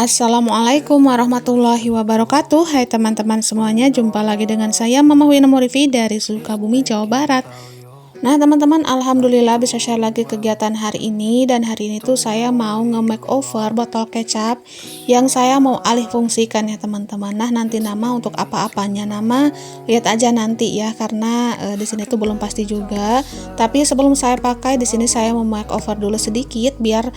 Assalamualaikum warahmatullahi wabarakatuh. Hai teman-teman semuanya, jumpa lagi dengan saya Mama Wina Murifi dari Sukabumi, Jawa Barat. Nah teman-teman, alhamdulillah bisa share lagi kegiatan hari ini. Dan hari ini tuh saya mau nge-makeover botol kecap yang saya mau alih fungsikan ya teman-teman. Nah nanti nama untuk apa-apanya, nama lihat aja nanti ya, karena di sini tuh belum pasti juga. Tapi sebelum saya pakai, di sini saya mau makeover dulu sedikit biar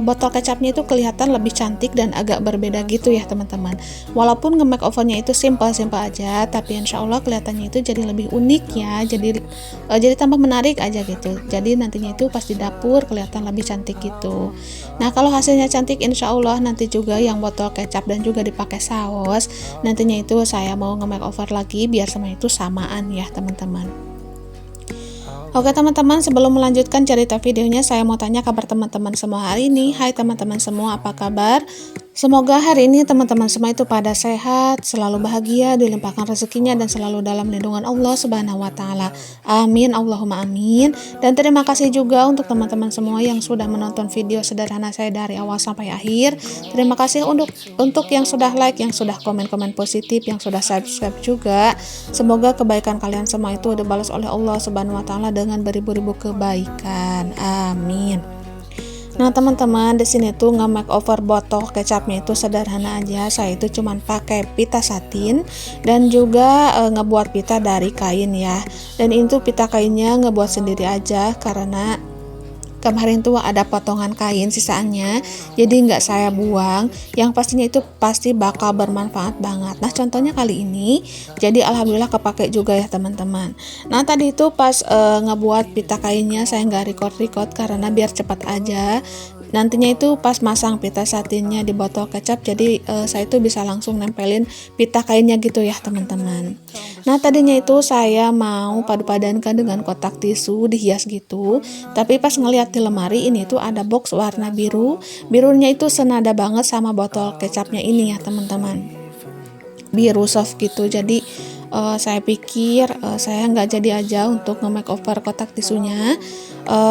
botol kecapnya itu kelihatan lebih cantik dan agak berbeda gitu ya teman-teman. Walaupun nge-makeovernya itu simple-simple aja, tapi insya Allah kelihatannya itu jadi lebih unik ya. Jadi tambah menarik aja gitu. Jadi nantinya itu pas di dapur kelihatan lebih cantik gitu. Nah kalau hasilnya cantik, insya Allah nanti juga yang botol kecap dan juga dipakai saus, nantinya itu saya mau nge-makeover lagi biar semua itu samaan ya teman-teman. Oke teman-teman, sebelum melanjutkan cerita videonya, saya mau tanya kabar teman-teman semua hari ini. Hai teman-teman semua, apa kabar? Semoga hari ini teman-teman semua itu pada sehat, selalu bahagia, dilimpahkan rezekinya, dan selalu dalam lindungan Allah Subhanahu wa Ta'ala. Amin, Allahumma amin. Dan terima kasih juga untuk teman-teman semua yang sudah menonton video sederhana saya dari awal sampai akhir. Terima kasih untuk yang sudah like, yang sudah komen-komen positif, yang sudah subscribe juga. Semoga kebaikan kalian semua itu dibalas oleh Allah Subhanahu wa Ta'ala dengan beribu-ribu kebaikan. Amin. Nah teman-teman, di sini tuh nge-makeover botol kecapnya itu sederhana aja. Saya itu cuman pakai pita satin dan juga ngebuat pita dari kain ya. Dan itu pita kainnya ngebuat sendiri aja karena kemarin tuh ada potongan kain sisaannya, jadi nggak saya buang. Yang pastinya itu pasti bakal bermanfaat banget. Nah contohnya kali ini, jadi alhamdulillah kepake juga ya teman-teman. Nah tadi itu pas ngebuat pita kainnya saya nggak record karena biar cepat aja. Nantinya itu pas masang pita satinnya di botol kecap, jadi saya itu bisa langsung nempelin pita kainnya gitu ya teman-teman. Nah tadinya itu saya mau padu-padankan dengan kotak tisu dihias gitu, tapi pas ngeliat di lemari ini tuh ada box warna biru. Birunya itu senada banget sama botol kecapnya ini ya teman-teman, biru soft gitu. Jadi saya pikir saya nggak jadi aja untuk nge-makeover kotak tisunya,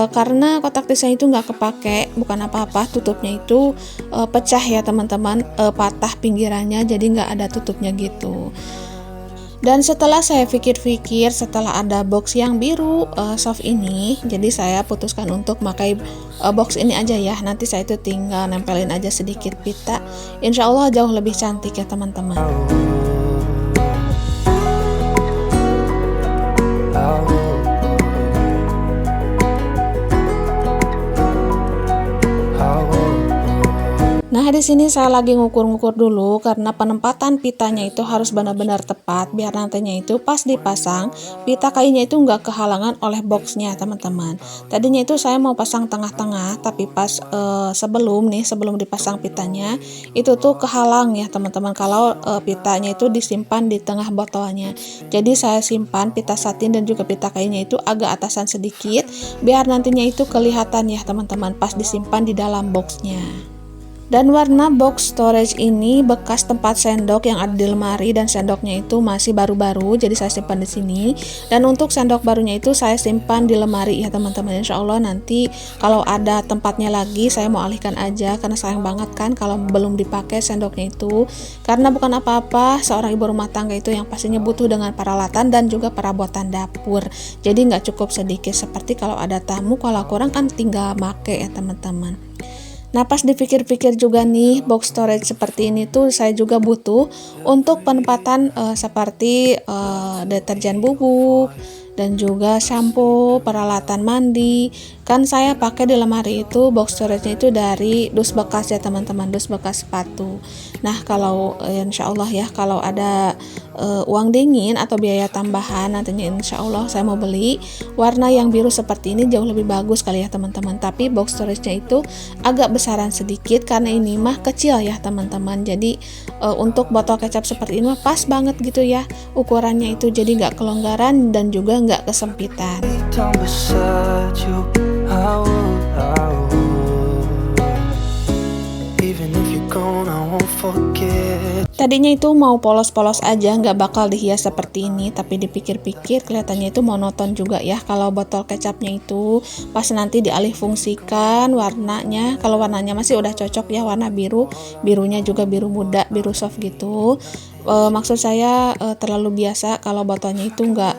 karena kotak tisunya itu nggak kepake, bukan apa-apa, tutupnya itu pecah ya teman-teman, patah pinggirannya, jadi nggak ada tutupnya gitu. Dan setelah saya pikir-pikir, setelah ada box yang biru soft ini, jadi saya putuskan untuk pakai box ini aja ya. Nanti saya itu tinggal nempelin aja sedikit pita, insya Allah jauh lebih cantik ya teman-teman. Nah di sini saya lagi ngukur-ngukur dulu karena penempatan pitanya itu harus benar-benar tepat biar nantinya itu pas dipasang pita kainnya itu nggak kehalangan oleh boxnya teman-teman. Tadinya itu saya mau pasang tengah-tengah, tapi pas sebelum dipasang pitanya itu tuh kehalang ya teman-teman kalau pitanya itu disimpan di tengah botolnya. Jadi saya simpan pita satin dan juga pita kainnya itu agak atasan sedikit biar nantinya itu kelihatan ya teman-teman pas disimpan di dalam boxnya. Dan warna box storage ini bekas tempat sendok yang ada di lemari, dan sendoknya itu masih baru-baru, jadi saya simpan di sini. Dan untuk sendok barunya itu saya simpan di lemari ya teman-teman. Insya Allah nanti kalau ada tempatnya lagi saya mau alihkan aja, karena sayang banget kan kalau belum dipakai sendoknya itu. Karena bukan apa-apa, seorang ibu rumah tangga itu yang pastinya butuh dengan peralatan dan juga perabotan dapur. Jadi nggak cukup sedikit, seperti kalau ada tamu, kalau kurang kan tinggal make ya teman-teman. Nah pas dipikir-pikir juga nih, box storage seperti ini tuh saya juga butuh untuk penempatan seperti deterjen bubuk dan juga shampoo, peralatan mandi. Kan saya pakai di lemari itu box storage-nya itu dari dus bekas ya teman-teman, dus bekas sepatu. Nah kalau insya Allah ya, kalau ada uang dingin atau biaya tambahan, nantinya insya Allah saya mau beli warna yang biru seperti ini, jauh lebih bagus kali ya teman-teman. Tapi box storage-nya itu agak besaran sedikit karena ini mah kecil ya teman-teman. Jadi untuk botol kecap seperti ini mah pas banget gitu ya ukurannya itu, jadi nggak kelonggaran dan juga nggak kesempitan. Even if you Tadinya itu mau polos-polos aja, nggak bakal dihias seperti ini, tapi dipikir-pikir kelihatannya itu monoton juga ya kalau botol kecapnya itu pas nanti dialih fungsikan warnanya. Kalau warnanya masih udah cocok ya, warna biru, birunya juga biru muda, biru soft gitu. Maksud saya terlalu biasa kalau botolnya itu nggak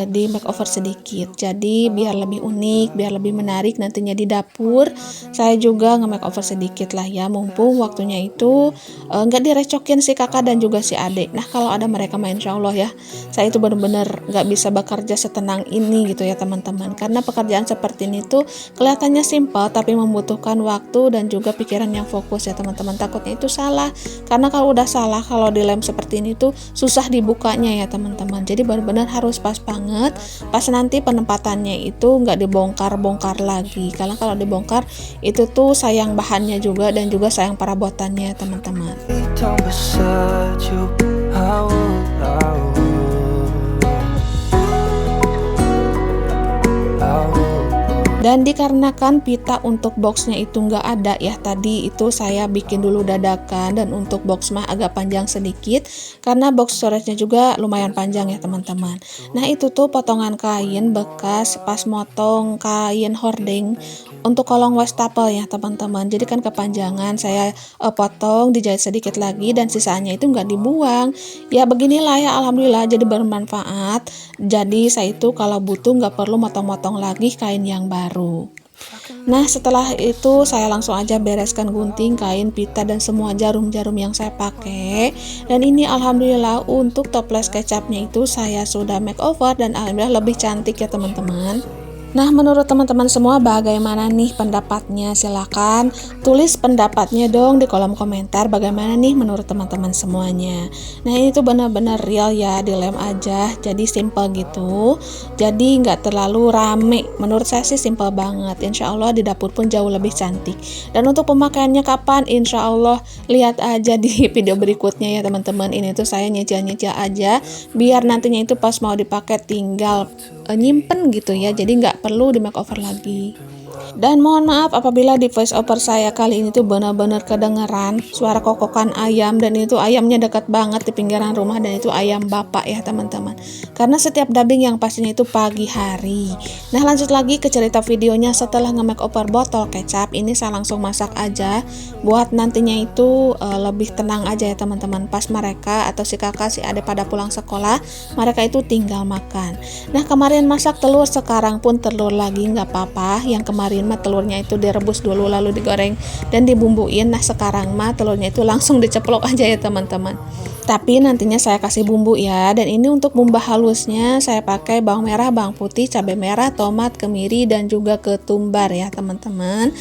di makeover sedikit, jadi biar lebih unik, biar lebih menarik nantinya di dapur, saya juga nge-makeover sedikit lah ya, mumpung waktunya itu nggak direcokin si kakak dan juga si adik. Nah kalau ada mereka mah insya Allah ya, saya itu benar-benar nggak bisa bekerja setenang ini gitu ya teman-teman, karena pekerjaan seperti ini tuh kelihatannya simpel tapi membutuhkan waktu dan juga pikiran yang fokus ya teman-teman. Takutnya itu salah, karena kalau udah salah, kalau dilem seperti ini tuh susah dibukanya ya teman-teman. Jadi benar-benar harus pas banget, pas nanti penempatannya itu nggak dibongkar-bongkar lagi, karena kalau dibongkar itu tuh sayang bahannya juga dan juga sayang perabotannya teman-teman. Dan dikarenakan pita untuk boxnya itu nggak ada ya, tadi itu saya bikin dulu dadakan, dan untuk box mah agak panjang sedikit karena box storage-nya juga lumayan panjang ya teman-teman. Nah itu tuh potongan kain bekas pas motong kain hording untuk kolong wastafel ya teman-teman. Jadi kan kepanjangan, saya potong, dijahit sedikit lagi dan sisanya itu nggak dibuang. Ya beginilah ya, alhamdulillah jadi bermanfaat. Jadi saya itu kalau butuh nggak perlu motong-motong lagi kain yang baru. Nah setelah itu saya langsung aja bereskan gunting, kain, pita, dan semua jarum-jarum yang saya pakai. Dan ini alhamdulillah untuk toples kecapnya itu saya sudah makeover dan alhamdulillah lebih cantik ya teman-teman. Nah menurut teman-teman semua bagaimana nih pendapatnya? Silahkan tulis pendapatnya dong di kolom komentar, bagaimana nih menurut teman-teman semuanya. Nah ini tuh benar-benar real ya, dilem aja, jadi simple gitu, jadi nggak terlalu rame. Menurut saya sih simple banget. Insya Allah di dapur pun jauh lebih cantik. Dan untuk pemakaiannya kapan? Insya Allah lihat aja di video berikutnya ya teman-teman. Ini tuh saya nyicil-nyicil aja biar nantinya itu pas mau dipakai tinggal nyimpen gitu ya, jadi nggak perlu di makeover lagi. Dan mohon maaf apabila di voice over saya kali ini tuh benar-benar kedengeran suara kokokan ayam, dan itu ayamnya dekat banget di pinggiran rumah, dan itu ayam bapak ya teman-teman, karena setiap dubbing yang pastinya itu pagi hari. Nah lanjut lagi ke cerita videonya. Setelah nge-makeover botol kecap ini, saya langsung masak aja buat nantinya itu lebih tenang aja ya teman-teman. Pas mereka atau si kakak si adik pada pulang sekolah, mereka itu tinggal makan. Nah kemarin masak telur, sekarang pun telur lagi, nggak apa-apa. Yang kemarin mah telurnya itu direbus dulu lalu digoreng dan dibumbuin. Nah sekarang mah telurnya itu langsung diceplok aja ya teman-teman. Tapi nantinya saya kasih bumbu ya. Dan ini untuk bumbu halusnya saya pakai bawang merah, bawang putih, cabai merah, tomat, kemiri, dan juga ketumbar ya teman-teman.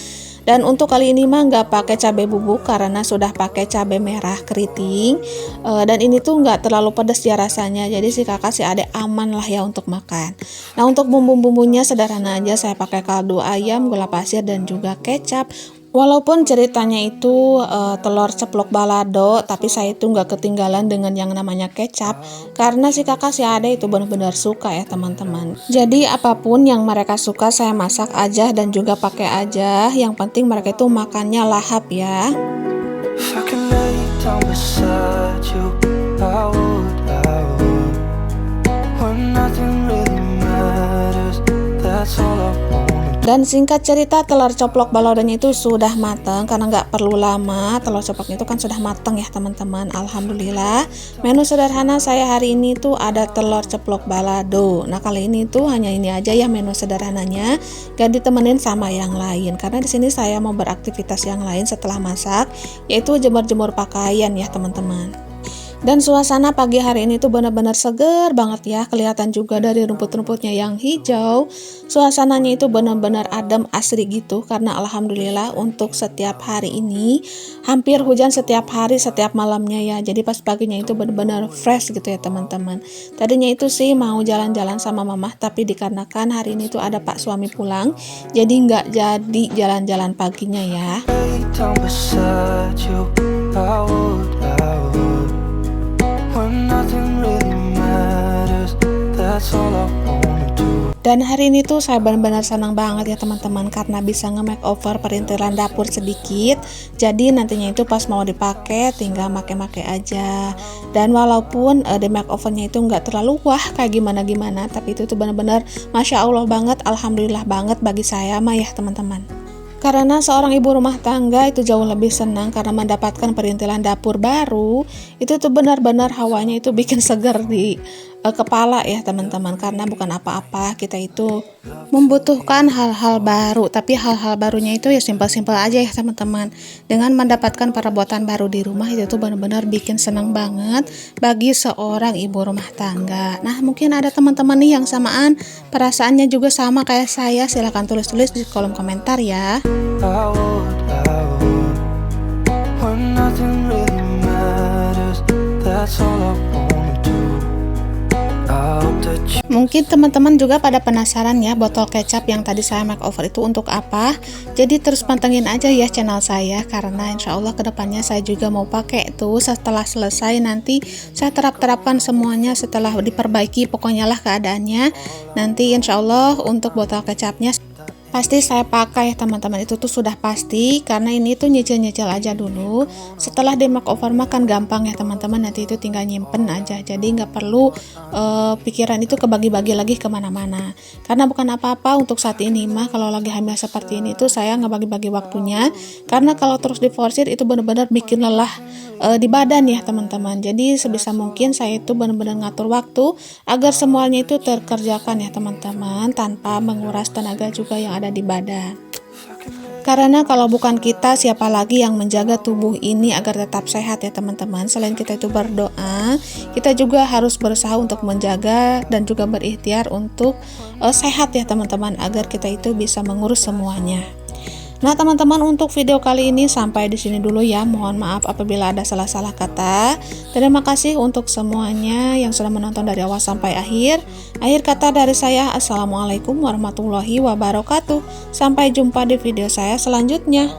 Dan untuk kali ini mah nggak pakai cabai bubuk karena sudah pakai cabai merah keriting. Dan ini tuh nggak terlalu pedas ya rasanya, jadi si kakak si adik aman lah ya untuk makan. Nah untuk bumbu-bumbunya sederhana aja, saya pakai kaldu ayam, gula pasir, dan juga kecap. Walaupun ceritanya itu telur ceplok balado, tapi saya itu nggak ketinggalan dengan yang namanya kecap, karena si kakak si ade itu benar-benar suka ya teman-teman. Jadi apapun yang mereka suka saya masak aja dan juga pakai aja, yang penting mereka itu makannya lahap ya. Dan singkat cerita, telur coplok balodanya itu sudah matang, karena nggak perlu lama, telur coploknya itu kan sudah matang ya teman-teman. Alhamdulillah, menu sederhana saya hari ini tuh ada telur ceplok balado. Nah kali ini tuh hanya ini aja ya menu sederhananya, gak ditemenin sama yang lain, karena di sini saya mau beraktivitas yang lain setelah masak, yaitu jemur-jemur pakaian ya teman-teman. Dan suasana pagi hari ini tuh benar-benar seger banget ya, kelihatan juga dari rumput-rumputnya yang hijau. Suasananya itu benar-benar adem asri gitu, karena alhamdulillah untuk setiap hari ini hampir hujan setiap hari, setiap malamnya ya. Jadi pas paginya itu benar-benar fresh gitu ya teman-teman. Tadinya itu sih mau jalan-jalan sama mama, tapi dikarenakan hari ini tuh ada pak suami pulang, jadi nggak jadi jalan-jalan paginya ya. Dan hari ini tuh saya benar-benar senang banget ya teman-teman, karena bisa nge-makeover perintilan dapur sedikit. Jadi nantinya itu pas mau dipakai tinggal make-make aja. Dan walaupun di makeovernya itu nggak terlalu wah kayak gimana-gimana, tapi itu tuh benar-benar Masya Allah banget, Alhamdulillah banget bagi saya mah ya teman-teman. Karena seorang ibu rumah tangga itu jauh lebih senang karena mendapatkan perintilan dapur baru. Itu tuh benar-benar hawanya itu bikin seger di kepala ya teman-teman. Karena bukan apa-apa, kita itu membutuhkan hal-hal baru, tapi hal-hal barunya itu ya simpel-simpel aja ya teman-teman. Dengan mendapatkan perabotan baru di rumah itu tuh benar-benar bikin senang banget bagi seorang ibu rumah tangga. Nah, mungkin ada teman-teman nih yang samaan perasaannya juga sama kayak saya. Silahkan tulis-tulis di kolom komentar ya. Mungkin teman-teman juga pada penasaran ya, botol kecap yang tadi saya makeover itu untuk apa. Jadi terus pantengin aja ya channel saya, karena insya Allah kedepannya saya juga mau pakai tuh. Setelah selesai nanti saya terapkan semuanya, setelah diperbaiki pokoknya lah keadaannya. Nanti insya Allah untuk botol kecapnya pasti saya pakai teman-teman, itu tuh sudah pasti, karena ini tuh nyicil-nyicil aja dulu. Setelah di makeover makan gampang ya teman-teman, nanti itu tinggal nyimpen aja, jadi nggak perlu pikiran itu kebagi-bagi lagi kemana-mana. Karena bukan apa-apa untuk saat ini mah, kalau lagi hamil seperti ini tuh saya nggak bagi-bagi waktunya, karena kalau terus diforsir itu benar-benar bikin lelah di badan ya teman-teman. Jadi sebisa mungkin saya itu benar-benar ngatur waktu agar semuanya itu terkerjakan ya teman-teman, tanpa menguras tenaga juga yang ada di badan. Karena kalau bukan kita, siapa lagi yang menjaga tubuh ini agar tetap sehat ya teman-teman. Selain kita itu berdoa, kita juga harus berusaha untuk menjaga dan juga berikhtiar untuk sehat ya teman-teman, agar kita itu bisa mengurus semuanya. Nah teman-teman, untuk video kali ini sampai di sini dulu ya. Mohon maaf apabila ada salah-salah kata. Terima kasih untuk semuanya yang sudah menonton dari awal sampai akhir. Akhir kata dari saya, Assalamualaikum warahmatullahi wabarakatuh. Sampai jumpa di video saya selanjutnya.